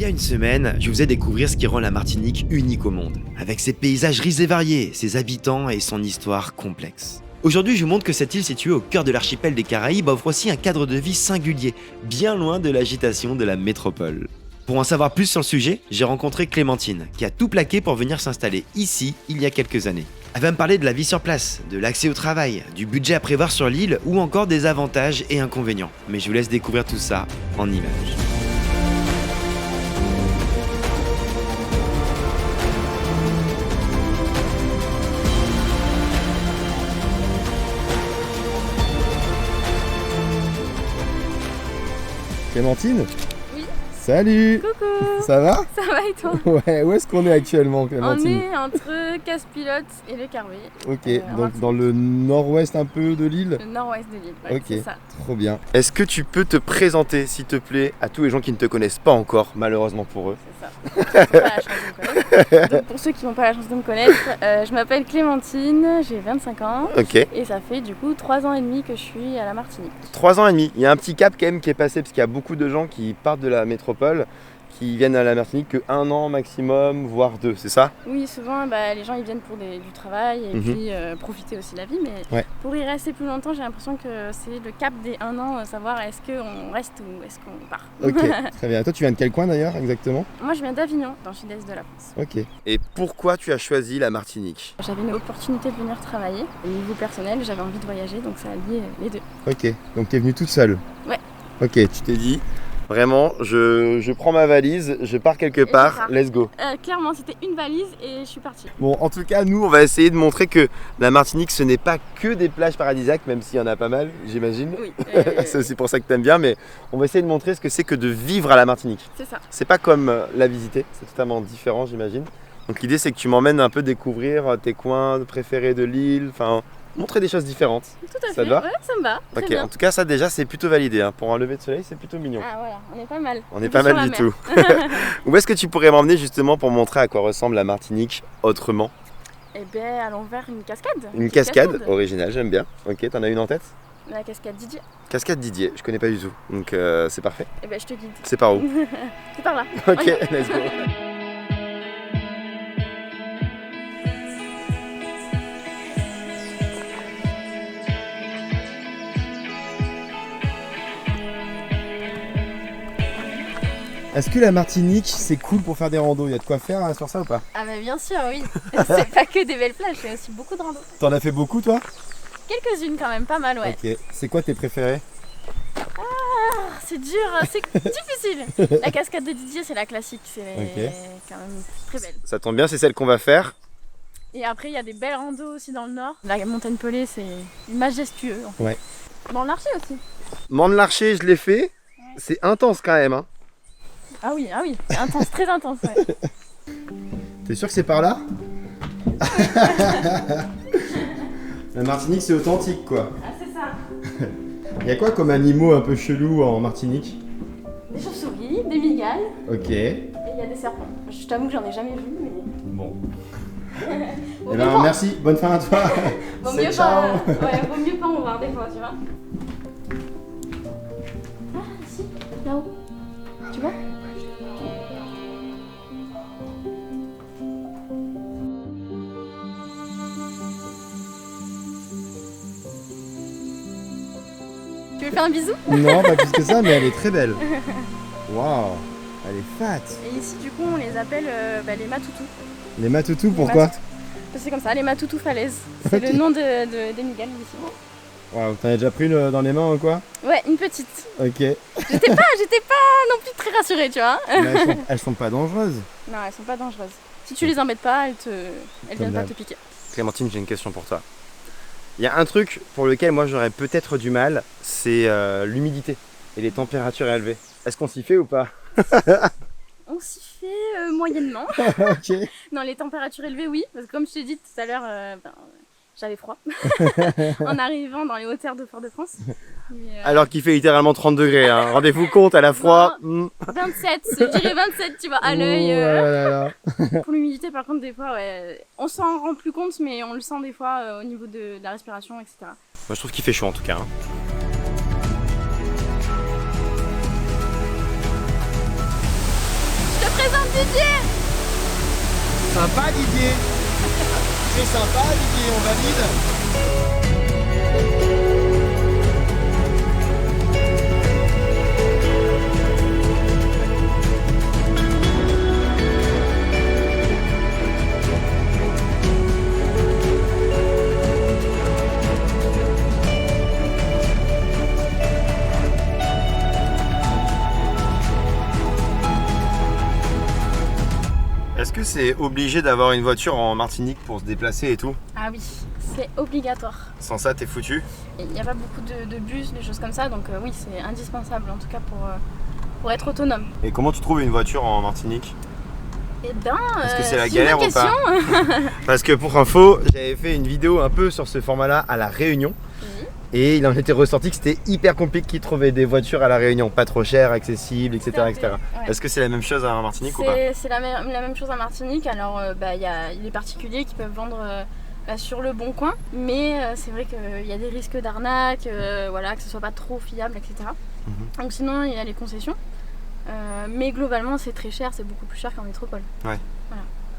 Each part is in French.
y a une semaine, je vous ai découvert ce qui rend la Martinique unique au monde, avec ses paysages riches et variés, ses habitants et son histoire complexe. Aujourd'hui, je vous montre que cette île située au cœur de l'archipel des Caraïbes offre aussi un cadre de vie singulier, bien loin de l'agitation de la métropole. Pour en savoir plus sur le sujet, j'ai rencontré Clémentine, qui a tout plaqué pour venir s'installer ici il y a quelques années. Elle va me parler de la vie sur place, de l'accès au travail, du budget à prévoir sur l'île ou encore des avantages et inconvénients. Mais je vous laisse découvrir tout ça en images. Clémentine? Oui. Salut! Coucou! Ça va? Ça va et toi? Ouais, où est-ce qu'on est actuellement, On Clémentine? est entre Casse-Pilote et le Carvé. Ok, en donc dans le nord-ouest un peu de l'île? Le nord-ouest de l'île, ouais, Ok, c'est ça. trop bien. Est-ce que tu peux te présenter, s'il te plaît, à tous les gens qui ne te connaissent pas encore, malheureusement pour eux? C'est ça. Pour ceux qui n'ont pas la chance de me connaître. Donc pour ceux qui n'ont pas la chance de me connaître, je m'appelle Clémentine, j'ai 25 ans. Ok. Et ça fait du coup 3 ans et demi que je suis à la Martinique. 3 ans et demi. Il y a un petit cap quand même qui est passé, parce qu'il y a beaucoup de gens qui partent de la métropole, qui viennent à la Martinique que 1 an maximum, voire 2, c'est ça? Oui, souvent les gens ils viennent pour du travail et puis profiter aussi de la vie, mais Ouais. pour y rester plus longtemps, j'ai l'impression que c'est le cap des 1 an, savoir est-ce qu'on reste ou est-ce qu'on part. Ok, très bien. Toi, tu viens de quel coin d'ailleurs, exactement? Moi je viens d'Avignon, dans le sud-est de la France. Ok. Et pourquoi tu as choisi la Martinique? J'avais une opportunité de venir travailler. Au niveau personnel, j'avais envie de voyager, donc ça a lié les deux. Ok, donc t'es venue toute seule? Ouais. Ok, tu Tu t'es dit, vraiment, je prends ma valise, je pars quelque je part, pars. let's go. Clairement, c'était une valise et je suis partie. Bon, en tout cas, nous, on va essayer de montrer que la Martinique, ce n'est pas que des plages paradisiaques, même s'il y en a pas mal, j'imagine. Oui, C'est aussi pour ça que t'aimes bien, mais on va essayer de montrer ce que c'est que de vivre à la Martinique. c'est ça. C'est pas comme la visiter, c'est totalement différent, j'imagine. Donc l'idée, c'est que tu m'emmènes un peu découvrir tes coins préférés de l'île, enfin, montrer des choses différentes. Tout à fait. Ça te va? Ouais, ça me va. Très Ok, bien. en tout cas, ça déjà, c'est plutôt validé. Hein. Pour un lever de soleil, c'est plutôt mignon. Ah voilà, on est pas mal. On est est pas sur mal la du mer. tout. Où est-ce que tu pourrais m'emmener justement pour montrer à quoi ressemble la Martinique autrement? Eh bien, allons vers une cascade. Une cascade originale, j'aime bien. Ok, t'en as une en tête? La cascade Didier. Cascade Didier, je connais pas du tout. Donc c'est parfait. Eh ben, je te guide. C'est par où? C'est par là. Ok, On y va. let's go. Est-ce que la Martinique, c'est cool pour faire des randos? Il y a de quoi faire sur ça ou pas? Ah bah bien sûr, oui. C'est pas que des belles plages, c'est aussi beaucoup de rando. T'en as fait beaucoup, toi? Quelques-unes quand même, pas mal, ouais. Ok. C'est quoi tes préférés? C'est dur, c'est difficile. La cascade de Didier, c'est la classique, c'est Ok. quand même très belle. Ça tombe bien, c'est celle qu'on va faire. Et après, il y a des belles randos aussi dans le nord. La montagne Pelée, c'est majestueux. En fait. Ouais. Dans l'Archer aussi. Mande-Larcher, je l'ai fait. C'est intense quand même. Hein. Ah oui, c'est intense, très intense. Ouais. T'es sûr que c'est par là? La Martinique, c'est authentique, quoi. Ah, c'est ça. Il y a quoi comme animaux un peu chelous en Martinique? Des chauves-souris, des migales, Ok. et il y a des serpents. Je t'avoue que j'en ai jamais vu, mais. Bon. Vaut Eh mieux ben, pas. merci. Bonne fin à toi. Vaut C'est mieux ciao. pas. Ouais, vaut mieux pas en voir des fois, tu vois. Ah, si, là-haut. Tu vois? Tu veux faire un bisou? Non, pas plus que ça, mais elle est très belle. Waouh. Elle est fat. Et ici, du coup, on les appelle les matoutous. Les matoutous, pourquoi? C'est comme ça, les matoutous falaises. C'est Ok. le nom des migales ici. Waouh, t'en as déjà pris une dans les mains ou quoi? Ouais, une petite. Ok. J'étais pas non plus très rassurée, tu vois. Mais elles sont pas dangereuses. Non, elles sont pas dangereuses. Si tu les embêtes pas, elles viennent pas d'hab. te piquer. Clémentine, j'ai une question pour toi. Il y a un truc pour lequel moi j'aurais peut-être du mal, c'est l'humidité et les températures élevées. Est-ce qu'on s'y fait ou pas? On s'y fait moyennement. Ok. Non, les températures élevées, oui. Parce que comme je t'ai dit tout à l'heure, j'avais froid en arrivant dans les hauteurs de Fort-de-France. Mais, Alors qu'il fait littéralement 30 degrés. Hein. Rendez-vous compte, à la froid. 27, je dirais 27, tu vois, à l'œil. Oh là là. Pour l'humidité, par contre, des fois, ouais, on s'en rend plus compte, mais on le sent des fois au niveau de la respiration, etc. Moi je trouve qu'il fait chaud en tout cas. Hein. Didier. Sympa Didier. C'est sympa Didier, on valide. Est-ce que c'est obligé d'avoir une voiture en Martinique pour se déplacer et tout? Ah oui, c'est obligatoire. Sans ça, t'es foutu? Il n'y a pas beaucoup de bus, des choses comme ça, donc oui, c'est indispensable en tout cas pour être autonome. Et comment tu trouves une voiture en Martinique? Eh ben, Est-ce que c'est la une galère bonne ou pas? question. Parce que pour info, j'avais fait une vidéo un peu sur ce format-là à La Réunion. Oui. Et il en était ressorti que c'était hyper compliqué de trouver des voitures à La Réunion, pas trop chères, accessibles, etc. etc. Ouais. Est-ce que c'est la même chose en Martinique ou pas? C'est la même chose en Martinique. Alors, il y a les particuliers qui peuvent vendre sur le bon coin, mais c'est vrai qu'il y a des risques d'arnaque, voilà, que ce soit pas trop fiable, etc. Donc sinon, il y a les concessions. Mais globalement, c'est très cher, c'est beaucoup plus cher qu'en métropole.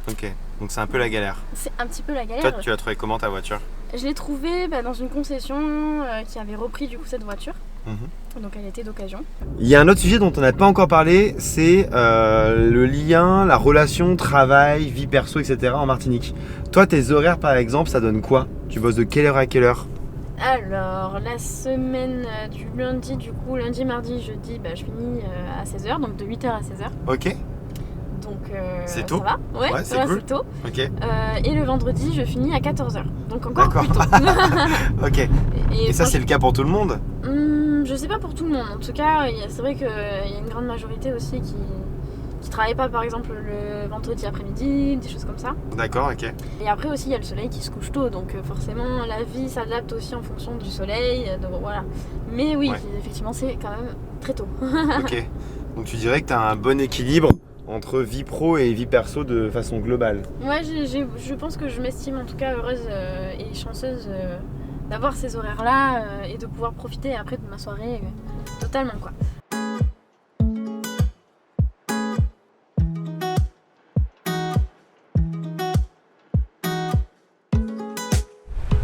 Ok, donc c'est un peu la galère. C'est un petit peu la galère. Toi, tu as trouvé comment ta voiture? Je l'ai trouvée dans une concession qui avait repris du coup cette voiture. Donc elle était d'occasion. Il y a un autre sujet dont on n'a pas encore parlé, c'est le lien, la relation travail, vie perso, etc. en Martinique. Toi, tes horaires par exemple, ça donne quoi? Tu bosses de quelle heure à quelle heure? Alors, la semaine du lundi, lundi, mardi, jeudi, je finis à 16h, donc de 8h à 16h. Ok, Donc c'est tôt. ça va, ouais, c'est cool. c'est tôt. Ok, Et le vendredi, je finis à 14h, donc encore D'accord. plus tôt. ok. Et ça, c'est le cas pour tout le monde? Je sais pas pour tout le monde. En tout cas, c'est vrai qu'il y a une grande majorité aussi qui travaille pas, par exemple, le vendredi après-midi, des choses comme ça. D'accord, ok. Et après aussi, il y a le soleil qui se couche tôt, donc forcément, la vie s'adapte aussi en fonction du soleil. Donc voilà. Mais oui, Ouais. effectivement, c'est quand même très tôt. Ok. Donc tu dirais que tu as un bon équilibre entre vie pro et vie perso de façon globale. Ouais, je pense que je m'estime en tout cas heureuse et chanceuse d'avoir ces horaires-là et de pouvoir profiter après de ma soirée totalement, quoi.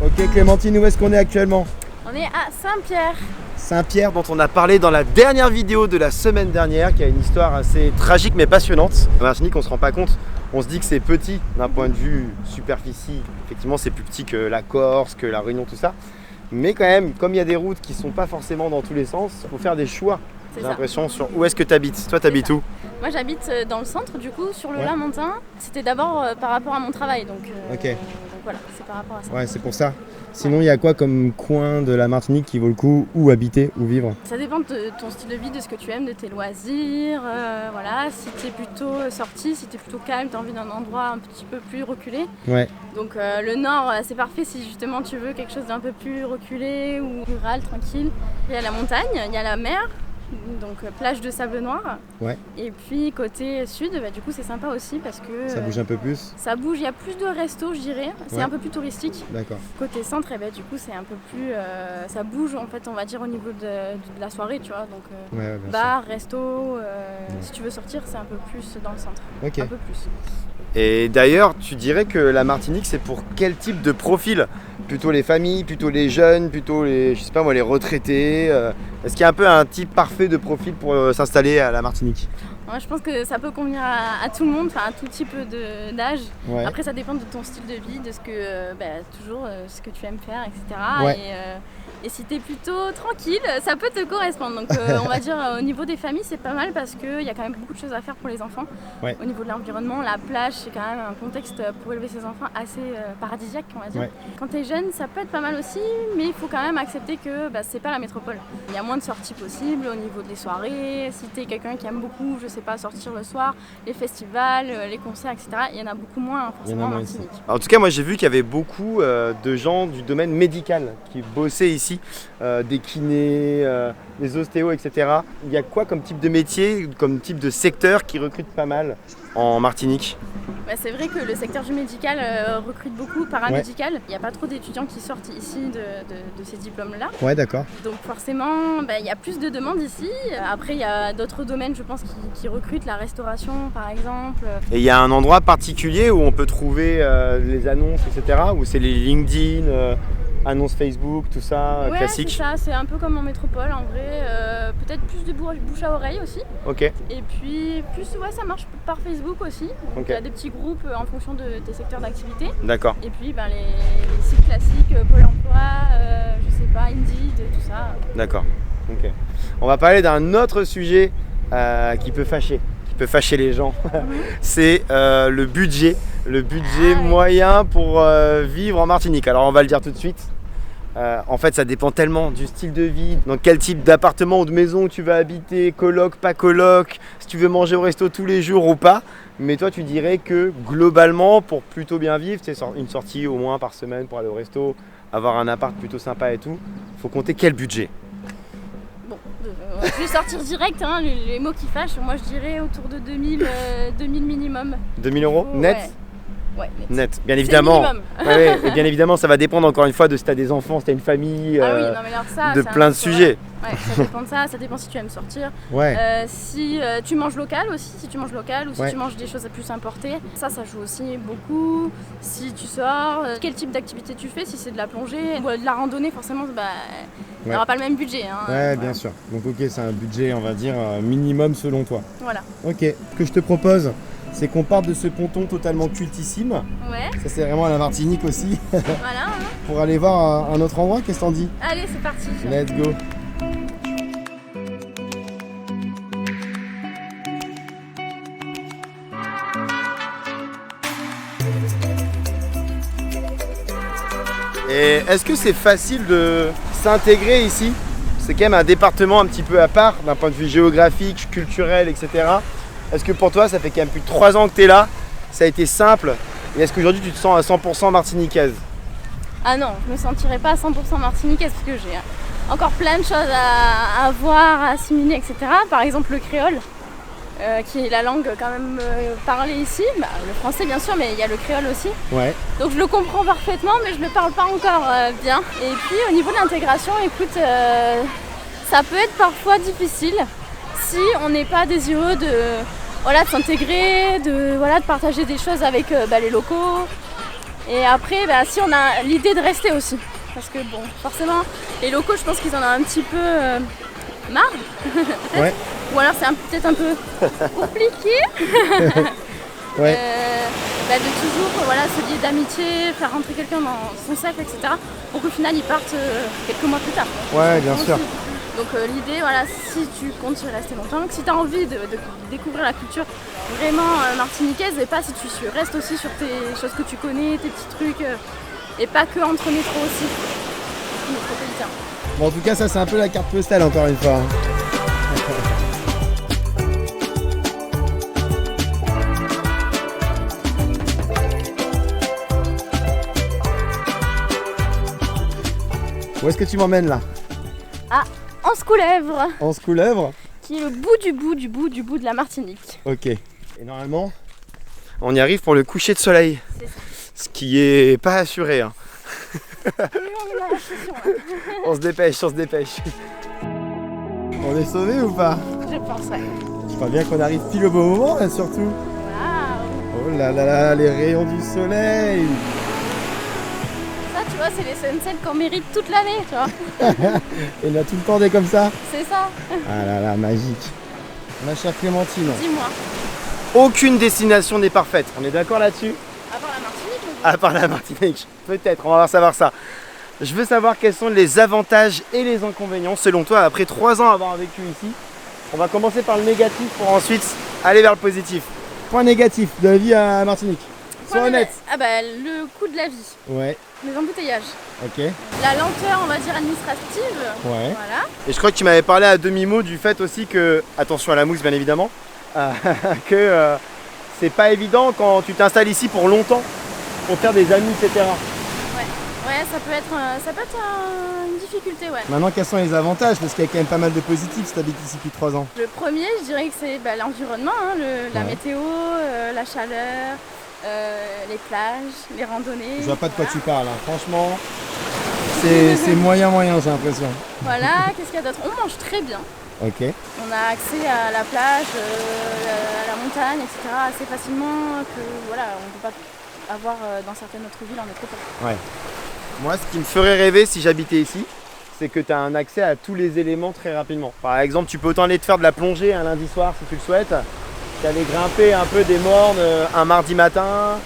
Ok Clémentine, où est-ce qu'on est actuellement? On est à Saint-Pierre. Saint-Pierre, Dont on a parlé dans la dernière vidéo de la semaine dernière, qui a une histoire assez tragique mais passionnante. En Martinique, on se rend pas compte, on se dit que c'est petit d'un point de vue superficie. Effectivement, c'est plus petit que la Corse, que la Réunion, tout ça. Mais quand même, comme il y a des routes qui sont pas forcément dans tous les sens, il faut faire des choix. C'est J'ai ça. l'impression sur où est-ce que tu habites. Toi, tu habites ça. où? Moi, j'habite dans le centre, du coup, sur le Ouais. Lamentin. C'était d'abord par rapport à mon travail, donc Ok. voilà, c'est par rapport à ça. Ouais, c'est pour ça. Sinon, il y a quoi comme coin de la Martinique qui vaut le coup où habiter, où vivre? Ça dépend de ton style de vie, de ce que tu aimes, de tes loisirs, voilà. Si t'es plutôt sorti, si t'es plutôt calme, t'as envie d'un endroit un petit peu plus reculé. Ouais. Donc le nord, c'est parfait si justement tu veux quelque chose d'un peu plus reculé ou rural, tranquille. Il y a la montagne, il y a la mer, donc plage de sable noir. Ouais. Et puis côté sud, du coup c'est sympa aussi parce que Ça bouge un peu plus? ça bouge, il y a plus de restos, je dirais. C'est Ouais. un peu plus touristique. D'accord. Côté centre, du coup c'est un peu plus, ça bouge en fait, on va dire au niveau de la soirée, tu vois. Donc Ouais, bien bar, resto, si tu veux sortir, c'est un peu plus dans le centre, sûr. Ok. un peu plus. Et d'ailleurs, tu dirais que la Martinique, c'est pour quel type de profil? Plutôt les familles, plutôt les jeunes, plutôt les, je sais pas moi, les retraités? Est-ce qu'il y a un peu un type parfait de profil pour s'installer à la Martinique? Ouais, je pense que ça peut convenir à tout le monde, enfin à tout type d'âge. Ouais. Après, ça dépend de ton style de vie, de ce que, toujours ce que tu aimes faire, etc. Ouais. Et si t'es plutôt tranquille, ça peut te correspondre. Donc, on va dire au niveau des familles, c'est pas mal parce qu'il y a quand même beaucoup de choses à faire pour les enfants. Ouais. Au niveau de l'environnement, la plage, c'est quand même un contexte pour élever ses enfants assez paradisiaque, on va dire. Ouais. Quand t'es jeune, ça peut être pas mal aussi, mais il faut quand même accepter que c'est pas la métropole. Il y a moins de sorties possibles au niveau des soirées. Si t'es quelqu'un qui aime beaucoup, je sais pas, sortir le soir, les festivals, les concerts, etc., il y en a beaucoup moins forcément en moins Martinique. En tout cas, moi j'ai vu qu'il y avait beaucoup de gens du domaine médical qui bossaient ici, des kinés, des ostéos, etc. Il y a quoi comme type de métier, comme type de secteur qui recrute pas mal en Martinique? C'est vrai que le secteur du médical recrute beaucoup, paramédical. Il n'y a pas trop d'étudiants qui sortent ici de ces diplômes-là. Ouais, d'accord. Donc forcément, il y a plus de demandes ici. Après, il y a d'autres domaines, je pense, qui recrutent la restauration par exemple. Et il y a un endroit particulier où on peut trouver les annonces, etc. Ou c'est les LinkedIn, annonces Facebook, tout ça, Ouais, classique. c'est ça, c'est un peu comme en métropole en vrai. Peut-être plus de bouche à oreille aussi. Ok, Et puis plus ouais, ça marche par Facebook aussi. Donc Ok. il y a des petits groupes en fonction de tes secteurs d'activité. d'accord. Et puis ben, les sites classiques, Pôle emploi, je sais pas, Indeed, tout ça. D'accord. Ok. On va parler d'un autre sujet qui peut fâcher les gens. C'est le budget ouais. moyen pour vivre en Martinique. Alors on va le dire tout de suite. En fait, ça dépend tellement du style de vie, dans quel type d'appartement ou de maison tu vas habiter, coloc, pas coloc, si tu veux manger au resto tous les jours ou pas. Mais toi, tu dirais que globalement, pour plutôt bien vivre, c'est une sortie au moins par semaine pour aller au resto, avoir un appart plutôt sympa et tout, faut compter quel budget? Bon, je vais sortir direct, hein, les mots qui fâchent. Moi je dirais autour de 2000 minimum. 2000 euros net? Ouais, Net, bien C'est évidemment. le minimum. Ouais, et bien évidemment, ça va dépendre encore une fois de si tu as des enfants, si tu as une famille, Ah oui, non mais alors ça, de c'est un plein de autre, sujets. Ouais, ça dépend de ça dépend si tu aimes sortir. Ouais. Si tu manges local aussi, si tu manges local ou si Ouais. tu manges des choses à plus importer, ça joue aussi beaucoup. Si tu sors, quel type d'activité tu fais, si c'est de la plongée ou de la randonnée, forcément, il n'y aura pas le même budget. Hein, Ouais, voilà. bien sûr. Donc ok, c'est un budget, on va dire, minimum selon toi. Voilà. Ok. Ce que je te propose, c'est qu'on parte de ce ponton totalement cultissime. Ouais, Ça, c'est vraiment à la Martinique aussi. voilà. Hein. Pour aller voir un autre endroit, qu'est-ce que t'en dis? Allez, c'est parti. Let's go. Et est-ce que c'est facile de s'intégrer ici? C'est quand même un département un petit peu à part d'un point de vue géographique, culturel, etc. Est-ce que pour toi, ça fait quand même plus de 3 ans que tu es là? Ça a été simple? Et est-ce qu'aujourd'hui, tu te sens à 100% martiniquaise? Ah non, je me sentirais pas à 100% martiniquaise parce que j'ai encore plein de choses à voir, à assimiler, etc. Par exemple le créole, qui est la langue quand même parlée ici. Le français bien sûr, mais il y a le créole aussi. Ouais. Donc je le comprends parfaitement, mais je le parle pas encore bien. Et puis au niveau de l'intégration, écoute, ça peut être parfois difficile si on n'est pas désireux de s'intégrer, de partager des choses avec les locaux. Et après, si on a l'idée de rester aussi. Parce que bon, forcément, les locaux, je pense qu'ils en ont un petit peu marre. Ouais. Ou alors c'est peut-être un peu compliqué. Ouais. De toujours se lier d'amitié, faire rentrer quelqu'un dans son cercle, etc. Pour qu'au final ils partent quelques mois plus tard. Ouais, bien sûr. Donc l'idée, si tu comptes y rester longtemps, si tu as envie de découvrir la culture vraiment martiniquaise, et pas si tu restes aussi sur tes choses que tu connais, tes petits trucs, et pas que entre métro aussi, métropolitain. Bon, en tout cas, ça, c'est un peu la carte postale, encore une fois. Où est-ce que tu m'emmènes là? Anse-Couleuvre, Anse-Couleuvre? qui est le bout de la Martinique. Ok. Et normalement, On y arrive pour le coucher de soleil. C'est ça. Ce qui est pas assuré. Hein. On est dans la session, là. On se dépêche. on est sauvé ou pas? Je pense, ouais. Je crois bien qu'on arrive pile au bon moment là, surtout. Waouh. Oh là là là, les rayons du soleil. Ça, tu vois, c'est les sunsets qu'on mérite toute l'année, tu vois. Et on a tout le temps des comme ça. C'est ça. Ah là là, magique. Ma chère Clémentine. Dis-moi. Aucune destination n'est parfaite. On est d'accord là-dessus? À part la Martinique, À part la Martinique. Peut-être, on va savoir ça. Je veux savoir quels sont les avantages et les inconvénients selon toi après 3 ans à avoir vécu ici. On va commencer par le négatif pour ensuite aller vers le positif. Point négatif de la vie à Martinique. Sois honnête. le coût de la vie, Ouais, les embouteillages, ok. la lenteur, on va dire, administrative. Ouais. Voilà. Et je crois que tu m'avais parlé à demi-mot du fait aussi que, attention à la mousse bien évidemment, que c'est pas évident quand tu t'installes ici pour longtemps, pour faire des amis, etc. Ouais, ça peut être une difficulté, ouais. Maintenant, quels sont les avantages? Parce qu'il y a quand même pas mal de positifs si t'habites ici depuis 3 ans. Le premier, je dirais que c'est l'environnement, hein, la Ouais. météo, la chaleur, les plages, les randonnées. Je vois pas de quoi voilà. tu parles, hein. Franchement, c'est moyen, j'ai l'impression. Voilà, qu'est-ce qu'il y a d'autre? On mange très bien. Ok. On a accès à la plage, à la montagne, etc. assez facilement que voilà, on ne peut pas avoir dans certaines autres villes en métropole. Ouais. Moi, ce qui me ferait rêver si j'habitais ici, c'est que tu as un accès à tous les éléments très rapidement. Par exemple, tu peux autant aller te faire de la plongée un lundi soir si tu le souhaites, qu'aller grimper un peu des mornes un mardi matin.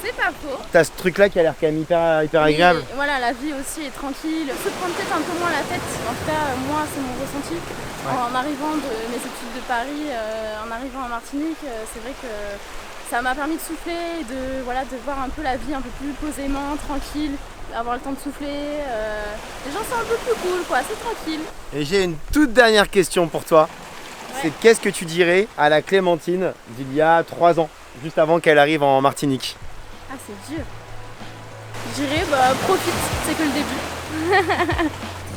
C'est pas faux. T'as ce truc-là qui a l'air quand même hyper agréable. Et voilà, la vie aussi est tranquille. Se prendre peut-être un peu moins la tête. En tout cas, moi, c'est mon ressenti. Ouais. En arrivant de mes études de Paris, en arrivant en Martinique, c'est vrai que ça m'a permis de souffler, de voir un peu la vie un peu plus posément, tranquille, avoir le temps de souffler. Les gens sont un peu plus cool, quoi, c'est tranquille. Et j'ai une toute dernière question pour toi. Ouais. C'est qu'est-ce que tu dirais à la Clémentine d'il y a 3 ans, juste avant qu'elle arrive en Martinique? Ah, c'est dur. Je dirais, profite, c'est que le début.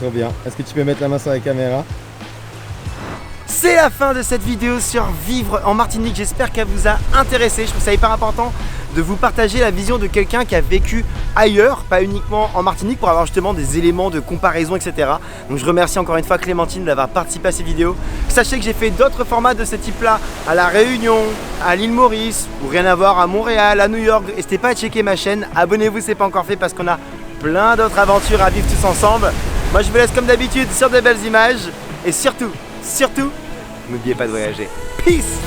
Très bien. Est-ce que tu peux mettre la main sur la caméra? C'est la fin de cette vidéo sur vivre en Martinique. J'espère qu'elle vous a intéressé. Je trouve ça hyper important de vous partager la vision de quelqu'un qui a vécu ailleurs, pas uniquement en Martinique, pour avoir justement des éléments de comparaison, etc. Donc je remercie encore une fois Clémentine d'avoir participé à ces vidéos. Sachez que j'ai fait d'autres formats de ce type-là à La Réunion, à l'île Maurice, ou rien à voir à Montréal, à New York. N'hésitez pas à checker ma chaîne. Abonnez-vous si ce n'est pas encore fait parce qu'on a plein d'autres aventures à vivre tous ensemble. Moi je vous laisse comme d'habitude sur des belles images et surtout, n'oubliez pas de voyager. Peace!